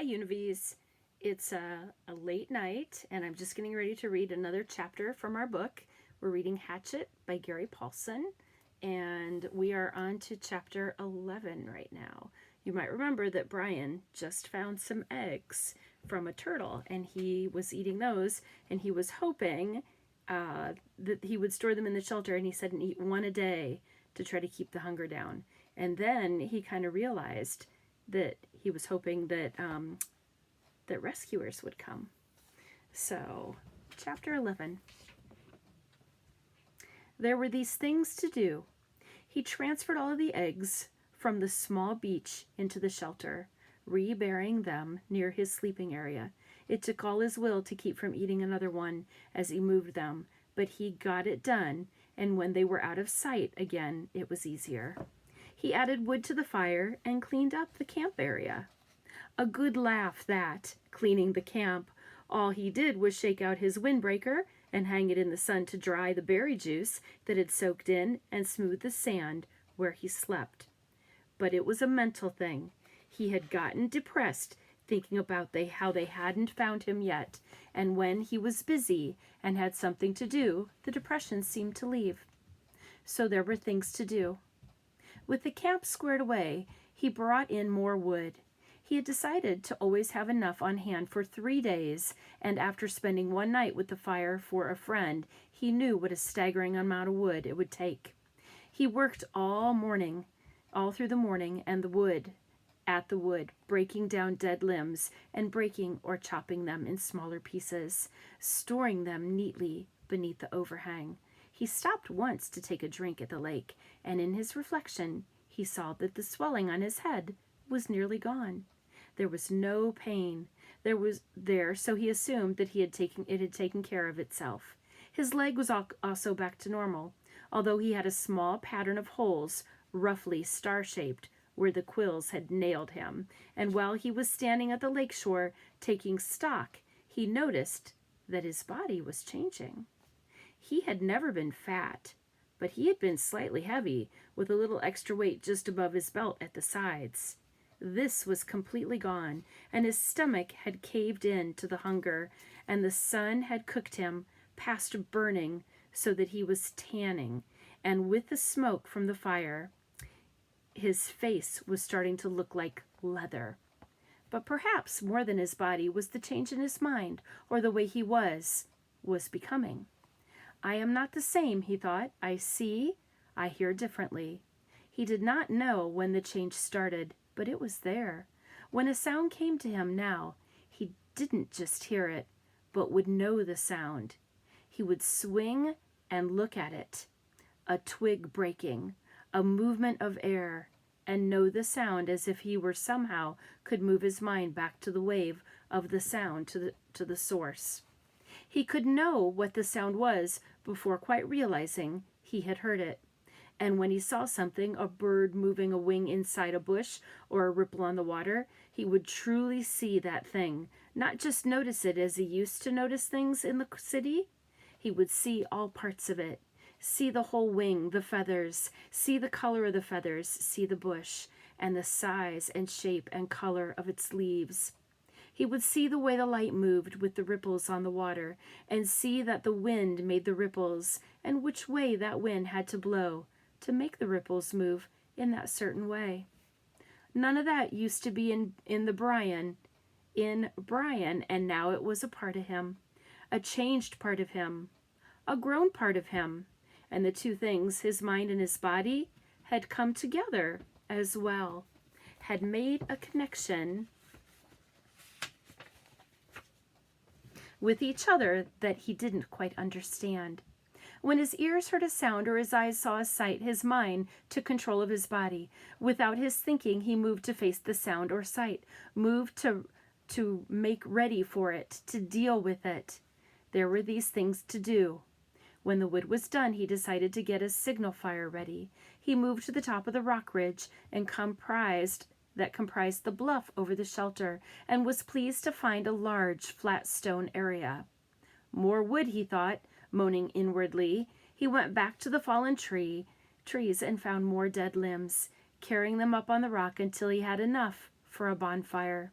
Hi, Univies. It's a late night, and I'm just getting ready to read another chapter from our book. We're reading Hatchet by Gary Paulsen, and we are on to chapter 11 right now. You might remember that Brian just found some eggs from a turtle, and he was eating those, and he was hoping that he would store them in the shelter, and he said and eat one a day to try to keep the hunger down. And then he kind of realized that he was hoping that that rescuers would come. So, chapter 11. There were these things to do. He transferred all of the eggs from the small beach into the shelter, reburying them near his sleeping area. It took all his will to keep from eating another one as he moved them, but he got it done, and when they were out of sight again, it was easier. He added wood to the fire and cleaned up the camp area. A good laugh, that, cleaning the camp. All he did was shake out his windbreaker and hang it in the sun to dry the berry juice that had soaked in and smooth the sand where he slept. But it was a mental thing. He had gotten depressed thinking about how they hadn't found him yet, and when he was busy and had something to do, the depression seemed to leave. So there were things to do. With the camp squared away, he brought in more wood. He had decided to always have enough on hand for 3 days, and after spending one night with the fire for a friend, he knew what a staggering amount of wood it would take. He worked all through the morning, and at the wood, breaking down dead limbs and breaking or chopping them in smaller pieces, storing them neatly beneath the overhang. He stopped once to take a drink at the lake, and in his reflection, he saw that the swelling on his head was nearly gone. There was no pain. So he assumed that it had taken care of itself. His leg was also back to normal, although he had a small pattern of holes, roughly star-shaped, where the quills had nailed him. And while he was standing at the lakeshore taking stock, he noticed that his body was changing. He had never been fat, but he had been slightly heavy, with a little extra weight just above his belt at the sides. This was completely gone, and his stomach had caved in to the hunger, and the sun had cooked him past burning so that he was tanning, and with the smoke from the fire, his face was starting to look like leather. But perhaps more than his body was the change in his mind, or the way he was becoming. I am not the same, he thought. I see, I hear differently. He did not know when the change started, but it was there. When a sound came to him now, he didn't just hear it, but would know the sound. He would swing and look at it. A twig breaking, a movement of air, and know the sound as if he were somehow could move his mind back to the wave of the sound to the source. He could know what the sound was before quite realizing he had heard it. And when he saw something, a bird moving a wing inside a bush or a ripple on the water, he would truly see that thing, not just notice it as he used to notice things in the city. He would see all parts of it, see the whole wing, the feathers, see the color of the feathers, see the bush, and the size and shape and color of its leaves. He would see the way the light moved with the ripples on the water, and see that the wind made the ripples, and which way that wind had to blow to make the ripples move in that certain way. None of that used to be in Brian, and now it was a part of him, a changed part of him, a grown part of him, and the two things, his mind and his body, had come together as well, had made a connection with each other that he didn't quite understand. When his ears heard a sound or his eyes saw a sight, his mind took control of his body. Without his thinking, he moved to face the sound or sight, moved to make ready for it, to deal with it. There were these things to do. When the wood was done, he decided to get a signal fire ready. He moved to the top of the rock ridge that comprised the bluff over the shelter, and was pleased to find a large flat stone area. More wood, he thought, moaning inwardly. He went back to the fallen trees and found more dead limbs, carrying them up on the rock until he had enough for a bonfire.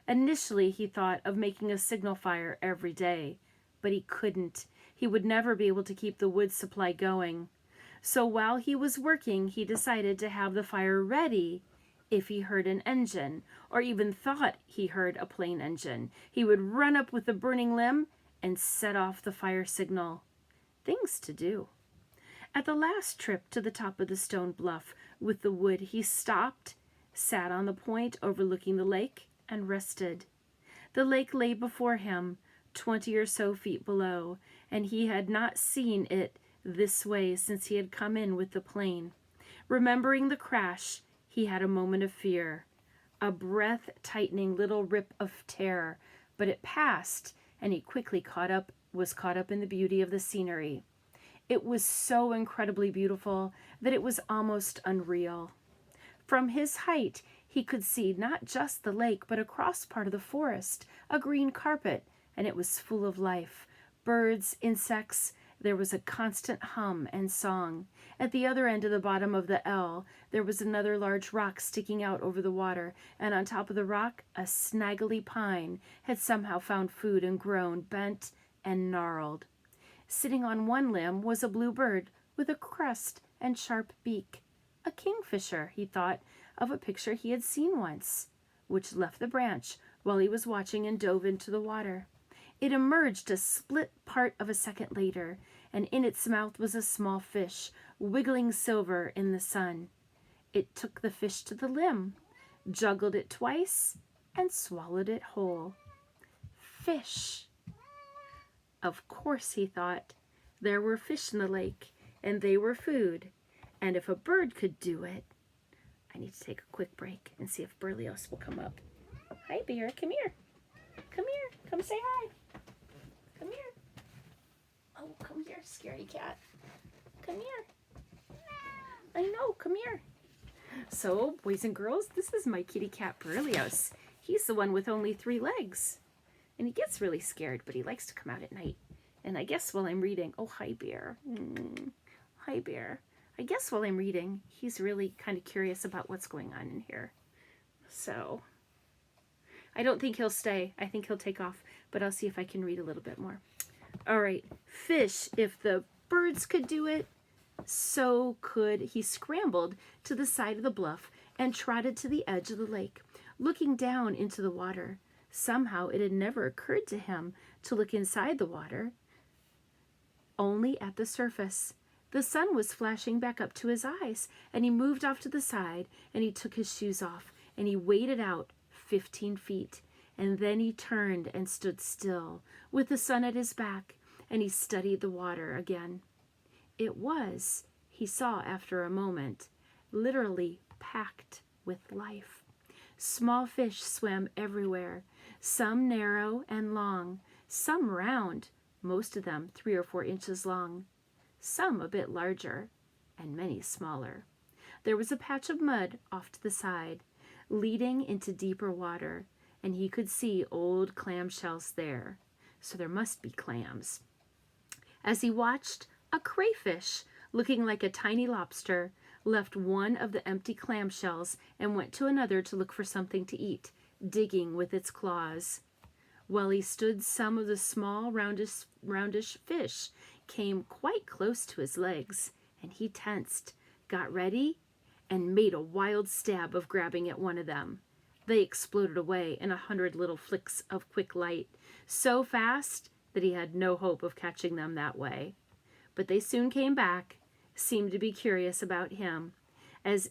Initially, he thought of making a signal fire every day, but he couldn't. He would never be able to keep the wood supply going. So while he was working, he decided to have the fire ready if he heard an engine, or even thought he heard a plane engine. He would run up with the burning limb and set off the fire signal. Things to do. At the last trip to the top of the stone bluff with the wood, he stopped, sat on the point overlooking the lake, and rested. The lake lay before him, 20 or so feet below, and he had not seen it this way since he had come in with the plane. Remembering the crash, he had a moment of fear, a breath-tightening little rip of terror, but it passed, and he quickly was caught up in the beauty of the scenery. It was so incredibly beautiful that it was almost unreal. From his height, he could see not just the lake, but across part of the forest, a green carpet, and it was full of life. Birds, insects, there was a constant hum and song. At the other end of the bottom of the L, there was another large rock sticking out over the water, and on top of the rock, a snaggly pine had somehow found food and grown, bent and gnarled. Sitting on one limb was a blue bird with a crest and sharp beak. A kingfisher, he thought of a picture he had seen once, which left the branch while he was watching and dove into the water. It emerged a split part of a second later, and in its mouth was a small fish, wiggling silver in the sun. It took the fish to the limb, juggled it twice, and swallowed it whole. Fish! Of course, he thought, there were fish in the lake, and they were food, and if a bird could do it. I need to take a quick break and see if Berlioz will come up. Hi, Bear, come here. Come here, come say hi. Come here. Oh, come here, scaredy cat. Come here. I know, come here. So, boys and girls, this is my kitty cat Berlioz. He's the one with only 3 legs. And he gets really scared, but he likes to come out at night. And I guess while I'm reading, oh, hi, Bear. Hi, Bear. I guess while I'm reading, he's really kind of curious about what's going on in here. So, I don't think he'll stay. I think he'll take off, but I'll see if I can read a little bit more. All right, fish. If the birds could do it, so could he. Scrambled to the side of the bluff and trotted to the edge of the lake, looking down into the water. Somehow it had never occurred to him to look inside the water, only at the surface. The sun was flashing back up to his eyes, and he moved off to the side, and he took his shoes off, and he waded out 15 feet, and then he turned and stood still, with the sun at his back, and he studied the water again. It was, he saw after a moment, literally packed with life. Small fish swam everywhere, some narrow and long, some round, most of them 3 or 4 inches long, some a bit larger, and many smaller. There was a patch of mud off to the side, leading into deeper water, and he could see old clamshells there, so there must be clams. As he watched, a crayfish, looking like a tiny lobster, left one of the empty clamshells and went to another to look for something to eat, digging with its claws. While he stood, some of the small roundish fish came quite close to his legs, and he tensed, got ready, and made a wild stab of grabbing at one of them. They exploded away in 100 little flicks of quick light, so fast that he had no hope of catching them that way. But they soon came back, seemed to be curious about him. As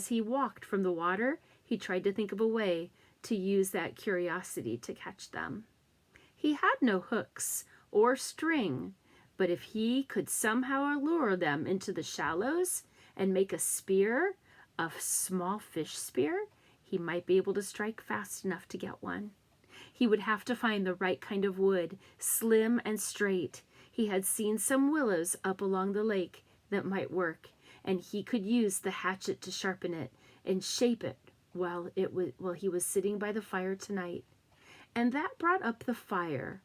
he walked from the water, he tried to think of a way to use that curiosity to catch them. He had no hooks or string, but if he could somehow lure them into the shallows and make a spear, a small fish spear, he might be able to strike fast enough to get one. He would have to find the right kind of wood, slim and straight. He had seen some willows up along the lake that might work, and he could use the hatchet to sharpen it and shape it while he was sitting by the fire tonight. And that brought up the fire,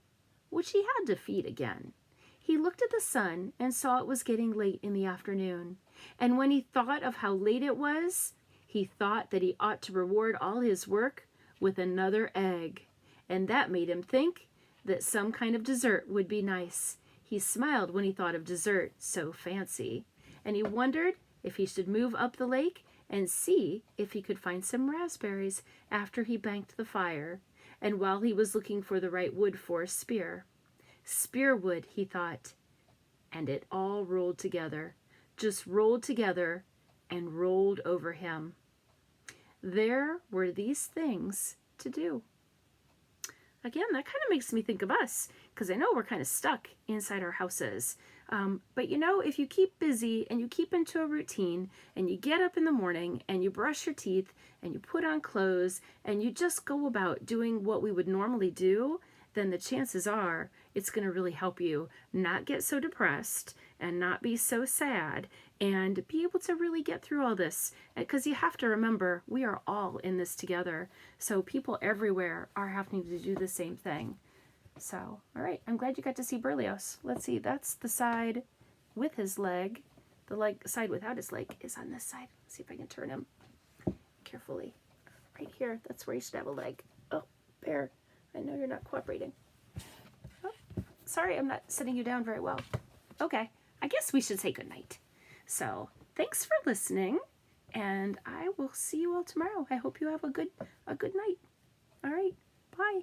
which he had to feed again. He looked at the sun and saw it was getting late in the afternoon. And when he thought of how late it was, he thought that he ought to reward all his work with another egg, and that made him think that some kind of dessert would be nice. He smiled when he thought of dessert so fancy, and he wondered if he should move up the lake and see if he could find some raspberries after he banked the fire, and while he was looking for the right wood for a spear. Spear wood, he thought, and it all rolled together, just rolled together and rolled over him. There were these things to do. Again, that kind of makes me think of us, because I know we're kind of stuck inside our houses. But you know, if you keep busy and you keep into a routine and you get up in the morning and you brush your teeth and you put on clothes and you just go about doing what we would normally do, then the chances are it's going to really help you not get so depressed and not be so sad and be able to really get through all this. Because you have to remember, we are all in this together. So people everywhere are having to do the same thing. So, all right, I'm glad you got to see Berlioz. Let's see, that's the side with his leg. The side without his leg is on this side. Let's see if I can turn him carefully. Right here, that's where you should have a leg. Oh, Bear, I know you're not cooperating. Oh, sorry, I'm not sitting you down very well. Okay, I guess we should say goodnight. So, thanks for listening, and I will see you all tomorrow. I hope you have a good night. All right, bye.